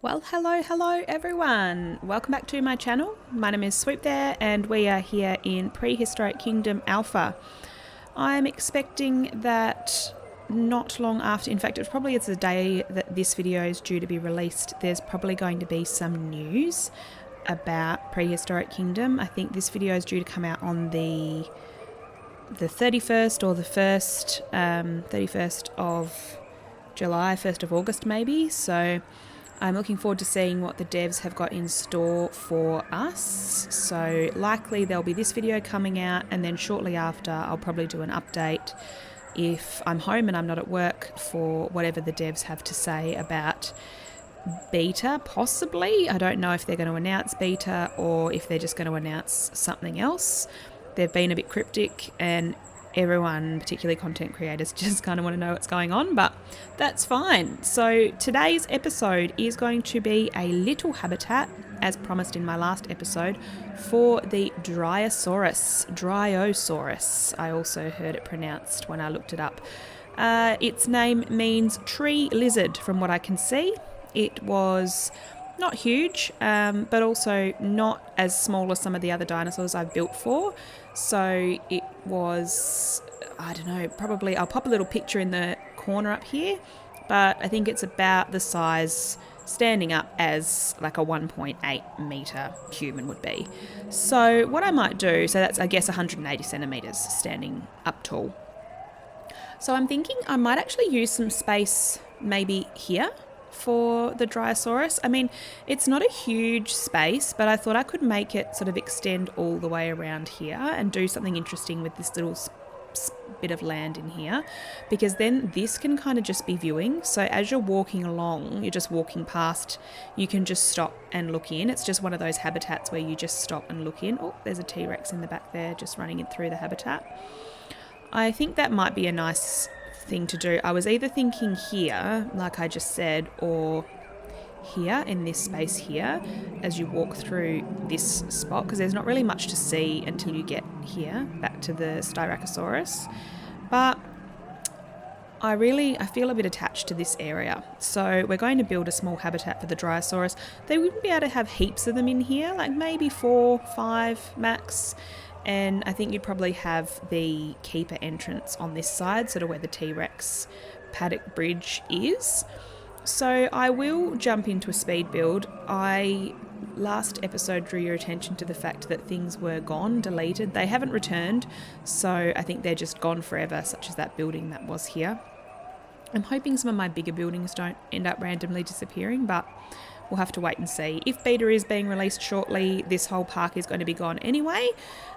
Well, hello everyone. Welcome back to my channel. My name is Swoop there and we are here in Prehistoric Kingdom Alpha. I'm expecting that not long after, in fact it's the day that this video is due to be released, there's probably going to be some news about Prehistoric Kingdom. I think this video is due to come out on the 31st or the 31st of July, 1st of August maybe. So I'm looking forward to seeing what the devs have got in store for us. So likely there'll be this video coming out, and then shortly after I'll probably do an update if I'm home and I'm not at work for whatever the devs have to say about beta, possibly. I don't know if they're going to announce beta or if they're just going to announce something else. They've been a bit cryptic and everyone, particularly content creators, just kind of want to know what's going on, but that's fine. So today's episode is going to be a little habitat, as promised in my last episode, for the Dryosaurus. I also heard it pronounced when I looked it up. Its name means tree lizard from what I can see. It was not huge, but also not as small as some of the other dinosaurs I've built for. So it was, I don't know, probably, I'll pop a little picture in the corner up here, but I think it's about the size standing up as like a 1.8 metre human would be. So what I might do, so that's I guess 180 centimetres standing up tall. So I'm thinking I might actually use some space maybe here for the Dryosaurus. I mean, it's not a huge space, but I thought I could make it sort of extend all the way around here and do something interesting with this little bit of land in here, because then this can kind of just be viewing. So as you're walking along, you're just walking past, you can just stop and look in. It's just one of those habitats where you just stop and look in. Oh, there's a T-Rex in the back there just running it through the habitat. I think that might be a nice thing to do. I was either thinking here, like I just said, or here in this space here as you walk through this spot, because there's not really much to see until you get here back to the Styracosaurus. But I feel a bit attached to this area, so we're going to build a small habitat for the Dryosaurus. They wouldn't be able to have heaps of them in here, like maybe 4, 5 max. And I think you'd probably have the keeper entrance on this side, sort of where the T-Rex paddock bridge is. So I will jump into a speed build. Last episode drew your attention to the fact that things were gone, deleted. They haven't returned, so I think they're just gone forever, such as that building that was here. I'm hoping some of my bigger buildings don't end up randomly disappearing, but we'll have to wait and see. If beta is being released shortly, this whole park is going to be gone anyway.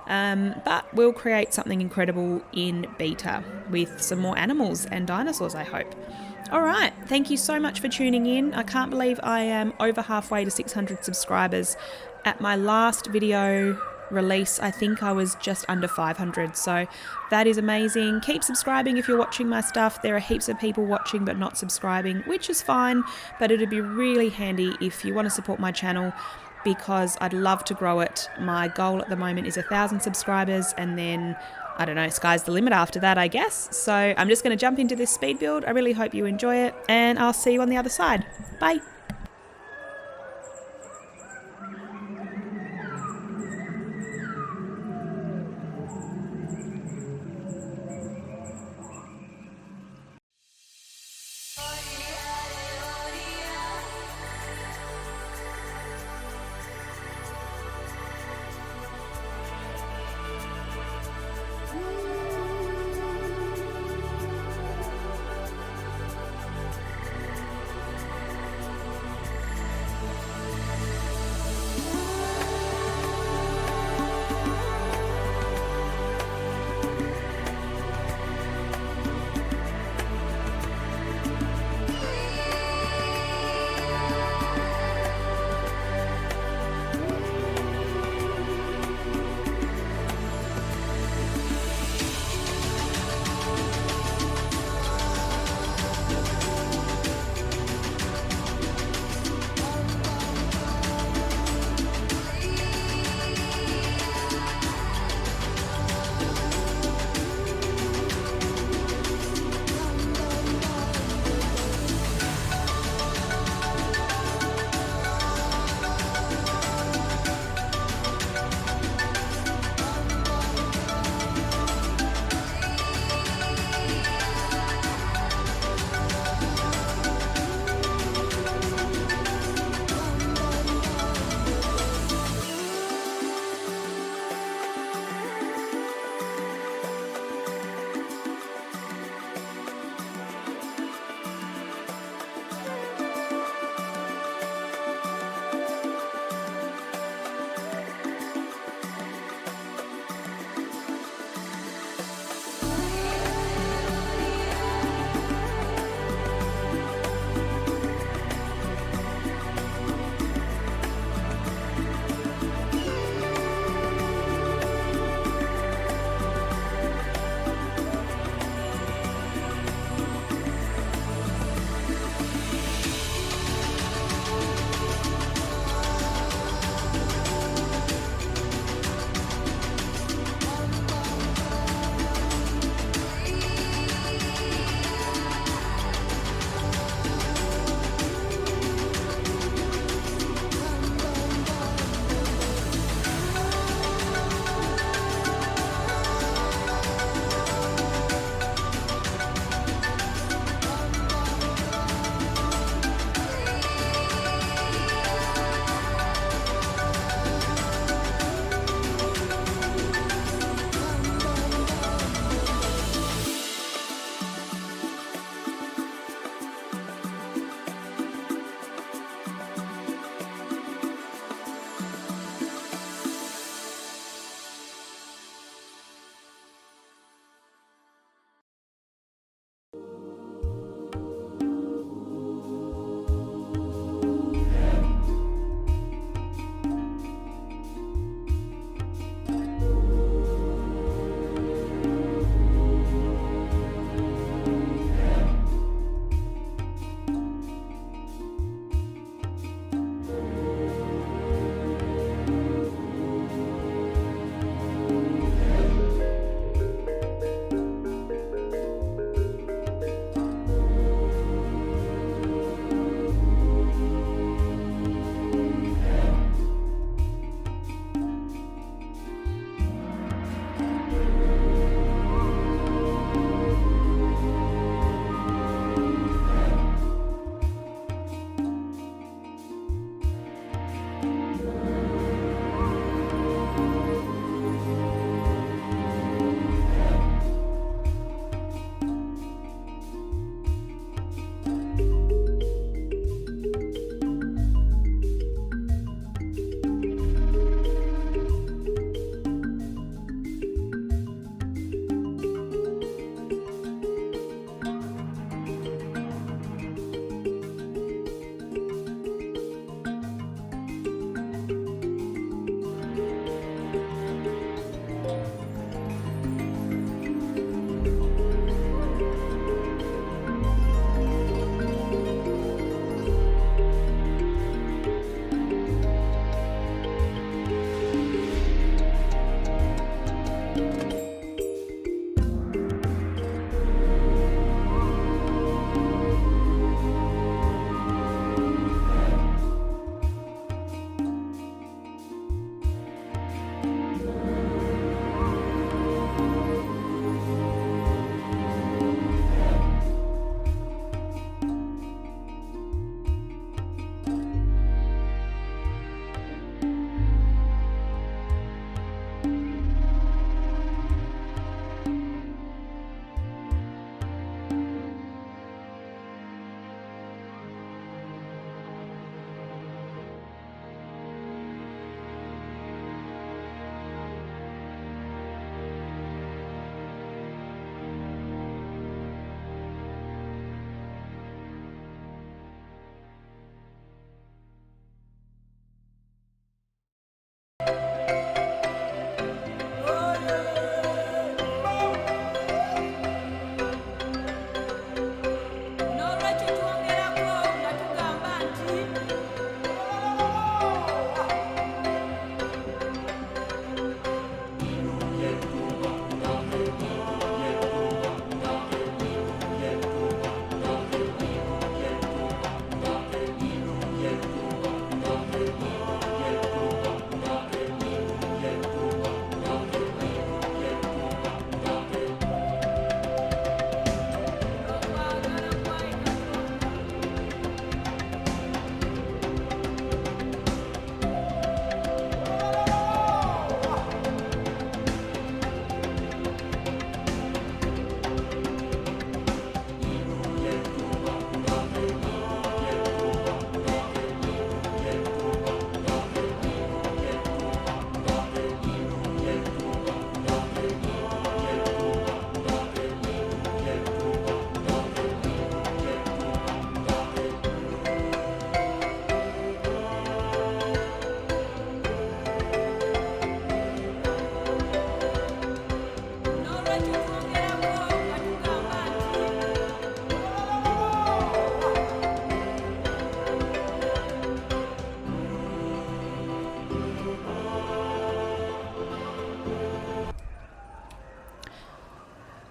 But we'll create something incredible in beta with some more animals and dinosaurs, I hope. Alright, thank you so much for tuning in. I can't believe I am over halfway to 600 subscribers. At my last video release, I think I was just under 500, so that is amazing. Keep subscribing if you're watching my stuff. There are heaps of people watching but not subscribing, which is fine, but it'd be really handy if you want to support my channel, because I'd love to grow it. My goal at the moment is 1,000 subscribers, and then I don't know, sky's the limit after that, I guess. So I'm just going to jump into this speed build. I really hope you enjoy it, and I'll see you on the other side. Bye.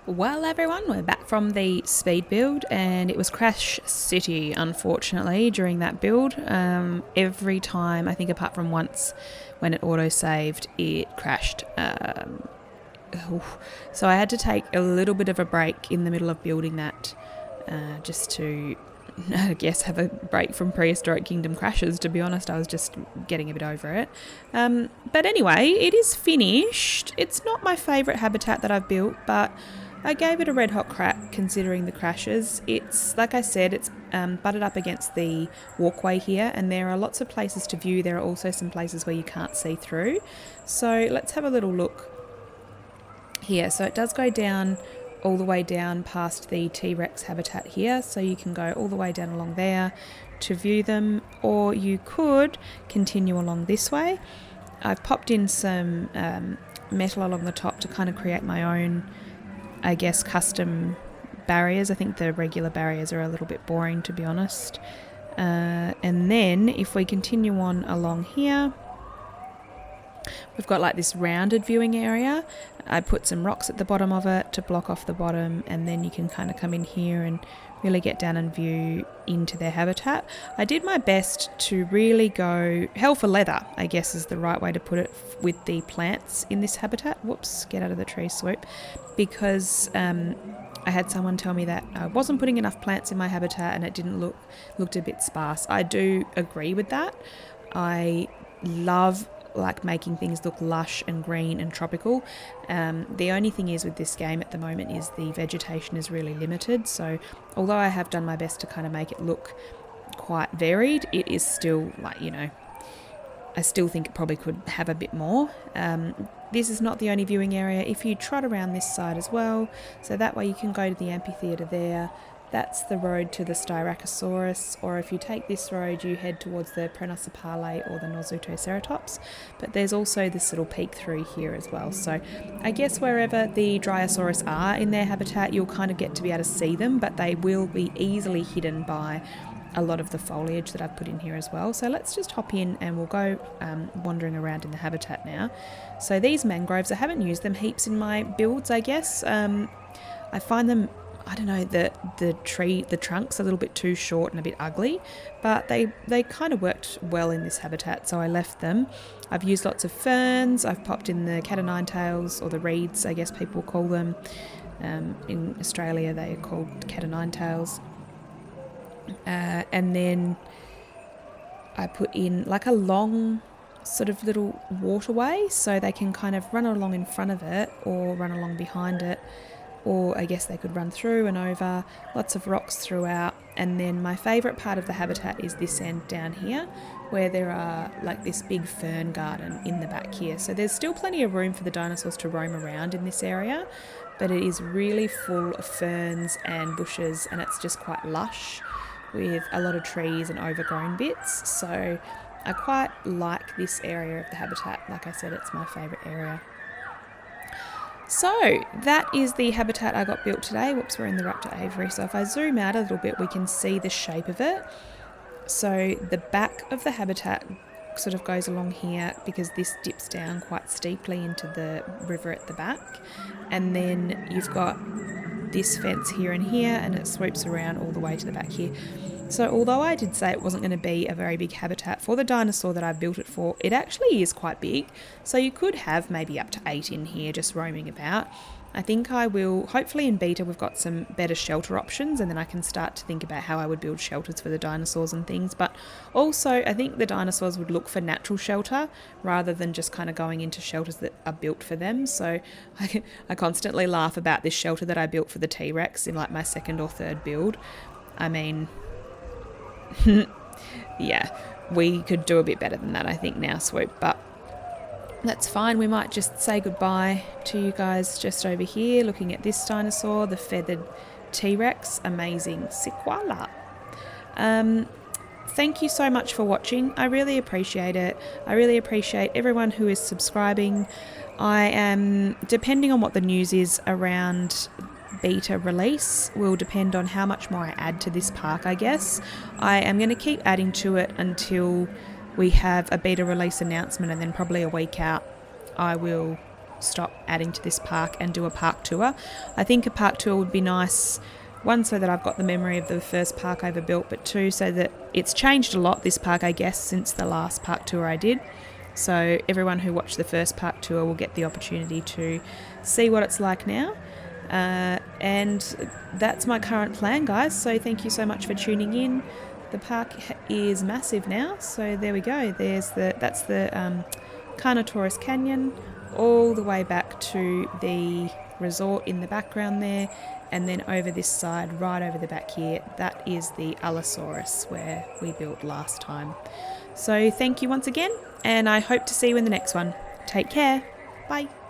Well, everyone, we're back from the speed build, and it was Crash City, unfortunately, during that build. Every time, I think apart from once when it auto-saved, it crashed. So I had to take a little bit of a break in the middle of building that, just to, I guess, have a break from Prehistoric Kingdom crashes. To be honest, I was just getting a bit over it. But anyway, it is finished. It's not my favourite habitat that I've built, but I gave it a red hot crack considering the crashes. It's, like I said, it's butted up against the walkway here, and there are lots of places to view. There are also some places where you can't see through. So let's have a little look here. So it does go down, all the way down past the T-Rex habitat here. So you can go all the way down along there to view them, or you could continue along this way. I've popped in some metal along the top to kind of create my own, I guess, custom barriers. I think the regular barriers are a little bit boring, to be honest. And then if we continue on along here, we've got like this rounded viewing area. I put some rocks at the bottom of it to block off the bottom, and then you can kind of come in here and really get down and view into their habitat. I did my best to really go hell for leather, I guess is the right way to put it, with the plants in this habitat. Whoops, get out of the tree, Swoop. Because I had someone tell me that I wasn't putting enough plants in my habitat and it didn't looked a bit sparse. I do agree with that. I love like making things look lush and green and tropical. The only thing is with this game at the moment is the vegetation is really limited. So although I have done my best to kind of make it look quite varied, it is still like, you know, I still think it probably could have a bit more. This is not the only viewing area. If you trot around this side as well, so that way you can go to the amphitheatre there. That's the road to the Dryosaurus, or if you take this road, you head towards the Prehistoric or the Dryosaurus. But there's also this little peek through here as well. So I guess wherever the Dryosaurus are in their habitat, you'll kind of get to be able to see them, but they will be easily hidden by a lot of the foliage that I've put in here as well. So let's just hop in and we'll go wandering around in the habitat now. So these mangroves, I haven't used them heaps in my builds, I guess. I find them, I don't know, the trunk's a little bit too short and a bit ugly, but they kind of worked well in this habitat, so I left them. I've used lots of ferns. I've popped in the cat o' nine tails, or the reeds, I guess people call them. In Australia, they are called cat o' nine tails. And then I put in like a long sort of little waterway, so they can kind of run along in front of it or run along behind it, or I guess they could run through and over. Lots of rocks throughout. And then my favourite part of the habitat is this end down here, where there are like this big fern garden in the back here. So there's still plenty of room for the dinosaurs to roam around in this area, but it is really full of ferns and bushes, and it's just quite lush with a lot of trees and overgrown bits. So I quite like this area of the habitat. Like I said, it's my favourite area. So that is the habitat I got built today. Whoops, we're in the Raptor Aviary. So if I zoom out a little bit, we can see the shape of it. So the back of the habitat sort of goes along here because this dips down quite steeply into the river at the back. And then you've got this fence here and here, and it swoops around all the way to the back here. So although I did say it wasn't going to be a very big habitat for the dinosaur that I built it for, it actually is quite big. So you could have maybe up to 8 in here just roaming about. I think I will, hopefully in beta we've got some better shelter options, and then I can start to think about how I would build shelters for the dinosaurs and things. But also I think the dinosaurs would look for natural shelter rather than just kind of going into shelters that are built for them. So I constantly laugh about this shelter that I built for the T-Rex in like my second or third build. I mean, yeah, we could do a bit better than that, I think, now, Swoop, but that's fine. We might just say goodbye to you guys just over here, looking at this dinosaur, the feathered T-Rex. Amazing. Sikwala. thank you so much for watching. I really appreciate it. I really appreciate everyone who is subscribing. I am, depending on what the news is around beta release, will depend on how much more I add to this park, I guess. I am going to keep adding to it until we have a beta release announcement, and then probably a week out I will stop adding to this park and do a park tour. I think a park tour would be nice, one, so that I've got the memory of the first park I ever built, but two, so that it's changed a lot, this park, I guess, since the last park tour I did. So everyone who watched the first park tour will get the opportunity to see what it's like now. And that's my current plan, guys. So thank you so much for tuning in. The park is massive now, so there we go. That's the Carnotaurus Canyon, all the way back to the resort in the background there, and then over this side, right over the back here, that is the Allosaurus where we built last time. So thank you once again, and I hope to see you in the next one. Take care. Bye.